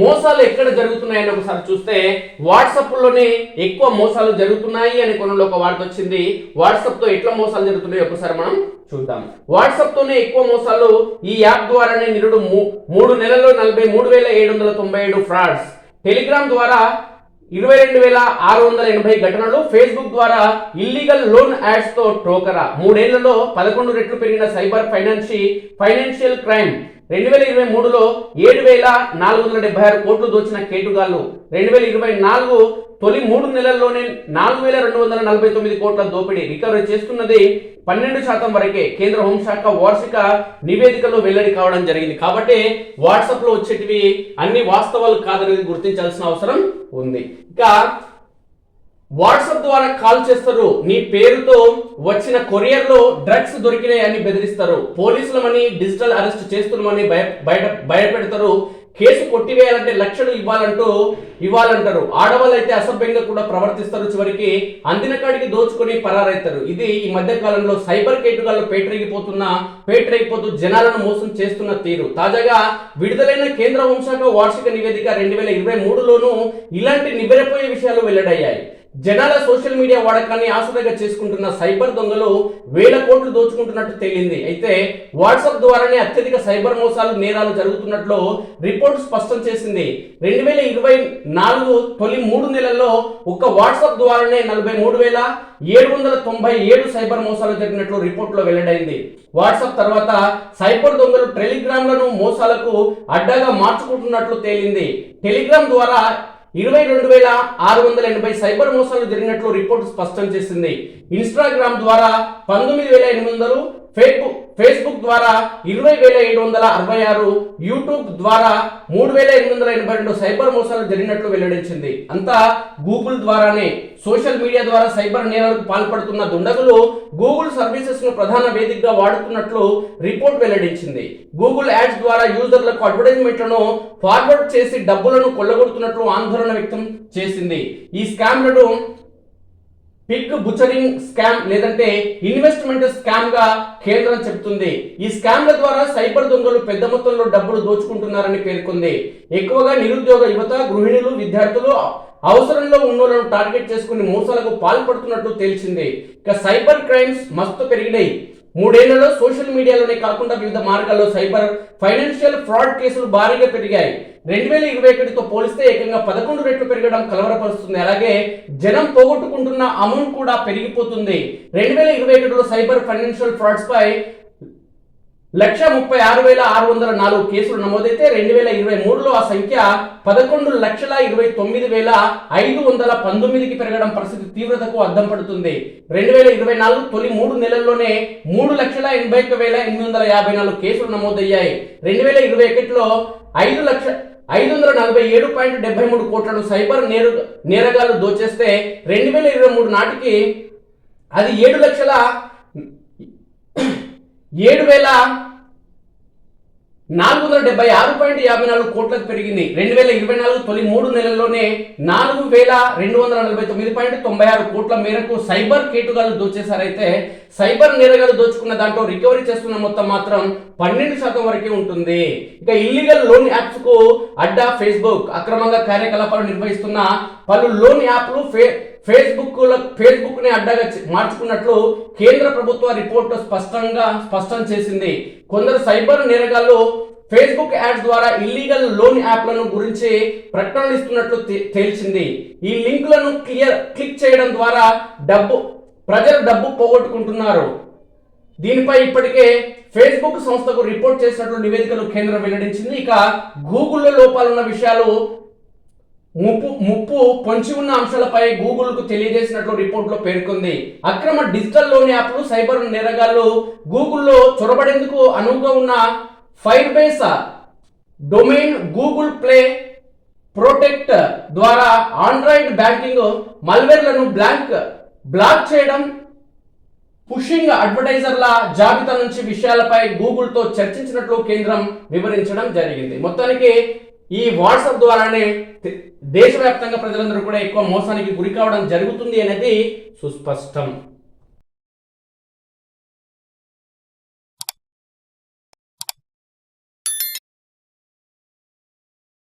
మోసాలు ఎక్కడ జరుగుతున్నాయని ఒకసారి చూస్తే వాట్సాప్ లోనే ఎక్కువ మోసాలు జరుగుతున్నాయి అని కొనలో ఒక వార్త వచ్చింది. వాట్సాప్ తో ఎట్లా మోసాలు జరుగుతున్నాయో ఒకసారి మనం చూద్దాం. వాట్సాప్ తోనే ఎక్కువ మోసాలు. ఈ యాప్ ద్వారానే నిరుడు 3 నెలల్లో 43,797 ఫ్రాడ్స్. టెలిగ్రామ్ ద్వారా 22,680 ఘటనలు. ఫేస్బుక్ ద్వారా ఇల్లీగల్ లోన్ యాడ్స్ తో టోకరా. 3 ఏళ్లలో 11 రెట్లు పెరిగిన సైబర్ ఫైనాన్షియల్ క్రైమ్. 2023లో 7,476 కోట్లు దోచిన కేటుగాళ్లు. 2024 తొలి 3 నెలల్లోనే 4,249 కోట్ల దోపిడీ. రికవరీ చేస్తున్నది 12% వరకే. కేంద్ర హోంశాఖ వార్షిక నివేదికలో వెల్లడి కావడం జరిగింది. కాబట్టి వాట్సాప్ లో వచ్చేటివి అన్ని వాస్తవాలు కాదనేది గుర్తించాల్సిన అవసరం ఉంది. ఇక వాట్సాప్ ద్వారా కాల్ చేస్తారు. నీ పేరుతో వచ్చిన కొరియర్ లో డ్రగ్స్ దొరికినాయి అని బెదిరిస్తారు. పోలీసులమని డిజిటల్ అరెస్ట్ చేస్తున్నామని భయపెడతారు. కేసు కొట్టివేయాలంటే లక్షలు ఇవ్వాలంటారు. ఆడవాళ్ళు అయితే అసభ్యంగా కూడా ప్రవర్తిస్తారు. చివరికి అందిన కాడికి దోచుకొని పరారైతారు. ఇది ఈ మధ్య కాలంలో సైబర్ కేటుగాళ్ళు పేటరేగిపోతూ జనాలను మోసం చేస్తున్న తీరు. తాజాగా విడుదలైన కేంద్ర హోంశాఖ వార్షిక నివేదిక 2023లోనూ ఇలాంటి నివ్వెరపోయే విషయాలు వెల్లడయ్యాయి. జనాల సోషల్ మీడియా వాడకాన్ని ఆసరాగా చేసుకుంటున్న సైబర్ దొంగలు వేల కోట్లు దోచుకుంటున్నట్టు తేలింది. అయితే వాట్సాప్ ద్వారానే అత్యధిక సైబర్ మోసాలు నేరాలు జరుగుతున్నట్లు రిపోర్ట్ స్పష్టం చేసింది. 2024 తొలి 3 నెలల్లో ఒక్క వాట్సాప్ ద్వారానే 43,797 సైబర్ మోసాలు జరిగినట్లు రిపోర్ట్ లో వెల్లడైంది. వాట్సాప్ తర్వాత సైబర్ దొంగలు టెలిగ్రామ్ లను మోసాలకు అడ్డాగా మార్చుకుంటున్నట్లు తేలింది. టెలిగ్రామ్ ద్వారా 22,680 సైబర్ మోసాలు జరిగినట్లు రిపోర్టు స్పష్టం చేసింది. ఇన్స్టాగ్రామ్ ద్వారా 19,800, ఫేస్బుక్ ద్వారా 20,766, యూట్యూబ్ ద్వారా 3,882 సైబర్ మోసాలు జరిగినట్లు వెల్లడించింది. అంతా గూగుల్ ద్వారానే. సోషల్ మీడియా ద్వారా సైబర్ నేరాలకు పాల్పడుతున్న దుండగులు గూగుల్ సర్వీసెస్ ను ప్రధాన వేదికగా వాడుతున్నట్లు రిపోర్ట్ వెల్లడించింది. గూగుల్ యాడ్స్ ద్వారా యూజర్లకు అడ్వర్టైజ్మెంట్లను ఫార్వర్డ్ చేసి డబ్బులను కొల్లగొడుతున్నట్లు ఆందోళన వ్యక్తం చేసింది. ఈ స్కామ్లను పిగ్ బుచరింగ్ స్కామ్ లేదంటే ఇన్వెస్ట్మెంట్ స్కామ్ గా కేంద్రం చెబుతుంది. ఈ స్కామ్ల ద్వారా సైబర్ దొంగలు పెద్ద మొత్తంలో డబ్బులు దోచుకుంటున్నారని పేర్కొంది. ఎక్కువగా నిరుద్యోగ యువత, గృహిణులు, విద్యార్థులు, అవసరంలో ఉన్నోళ్లను టార్గెట్ చేసుకుని మోసాలకు పాల్పడుతున్నట్లు తేల్చింది. ఇక సైబర్ క్రైమ్స్ మస్తు పెరిగినాయి. 3 ఏళ్లలో సోషల్ మీడియాలోనే కాకుండా వివిధ మార్గాల్లో సైబర్ ఫైనాన్షియల్ ఫ్రాడ్ కేసులు భారీగా పెరిగాయి. 2021తో పోలిస్తే ఏకంగా 11 రెట్లు పెరగడం కలవరపరుస్తుంది. అలాగే జనం పోగొట్టుకుంటున్న అమౌంట్ కూడా పెరిగిపోతుంది. 2021లో సైబర్ ఫైనాన్షియల్ ఫ్రాడ్స్ పై 136,604 కేసులు నమోదైతే 2023లో ఆ సంఖ్య 11,29,519కి పెరగడం పరిస్థితి తీవ్రతకు అద్దం పడుతుంది. 2024 తొలి 3 నెలల్లోనే 3,81,854 కేసులు నమోదయ్యాయి. 2021లో 547.73 కోట్లను సైబర్ నేరగాళ్లు దోచేస్తే 2023 నాటికి అది 7,476.54 కోట్లకు పెరిగింది. 2024 తొలి 3 నెలల్లోనే 4,249.96 కోట్ల మేరకు సైబర్ కేటుగాళ్లు దోచేశారైతే సైబర్ నేరగాళ్లు దోచుకున్న దాంట్లో రికవరీ చేస్తున్న మొత్తం మాత్రం 12% వరకే ఉంటుంది. ఇక ఇల్లీగల్ లోన్ యాప్స్ కు అడ్డా ఫేస్బుక్. అక్రమంగా కార్యకలాపాలు నిర్వహిస్తున్న పలు లోన్ యాప్లు ఫేస్బుక్ ని అడ్డాగా మార్చుకున్నట్లు కేంద్ర ప్రభుత్వ రిపోర్టు స్పష్టం చేసింది. కొందరు సైబర్ నేరగాళ్లు ఫేస్బుక్ యాడ్స్ ద్వారా ఇల్లీగల్ లోన్ యాప్లను గురించి ప్రకటనలు ఇస్తున్నట్లు తేల్చింది. ఈ లింకులను క్లిక్ చేయడం ద్వారా ప్రజలు డబ్బు పోగొట్టుకుంటున్నారు. దీనిపై ఇప్పటికే ఫేస్బుక్ సంస్థకు రిపోర్ట్ చేసినట్లు నివేదికలు కేంద్రం వెల్లడించింది. ఇక గూగుల్లో లోపాలున్న విషయాలు ముప్పు పొంచి ఉన్న అంశాలపై గూగుల్ కు తెలియజేసినట్లు రిపోర్టులో పేర్కొంది. అక్రమ డిజిటల్ లోన్ యాప్లు సైబర్ నేరగాళ్లు గూగుల్లో చొరబడేందుకు అనువుగా ఉన్న fire base domain Google play protect ద్వారా ఆండ్రాయిడ్ బ్యాంకింగ్ మల్వేర్లను బ్లాక్ చేయడం, పుషింగ్ అడ్వర్టైజర్ల జాబితా నుంచి విషయాలపై గూగుల్ తో చర్చించినట్లు కేంద్రం వివరించడం జరిగింది. మొత్తానికి ఈ వాట్సాప్ ద్వారానే దేశవ్యాప్తంగా ప్రజలందరూ కూడా ఎక్కువ మోసానికి గురి కావడం జరుగుతుంది అనేది సుస్పష్టం.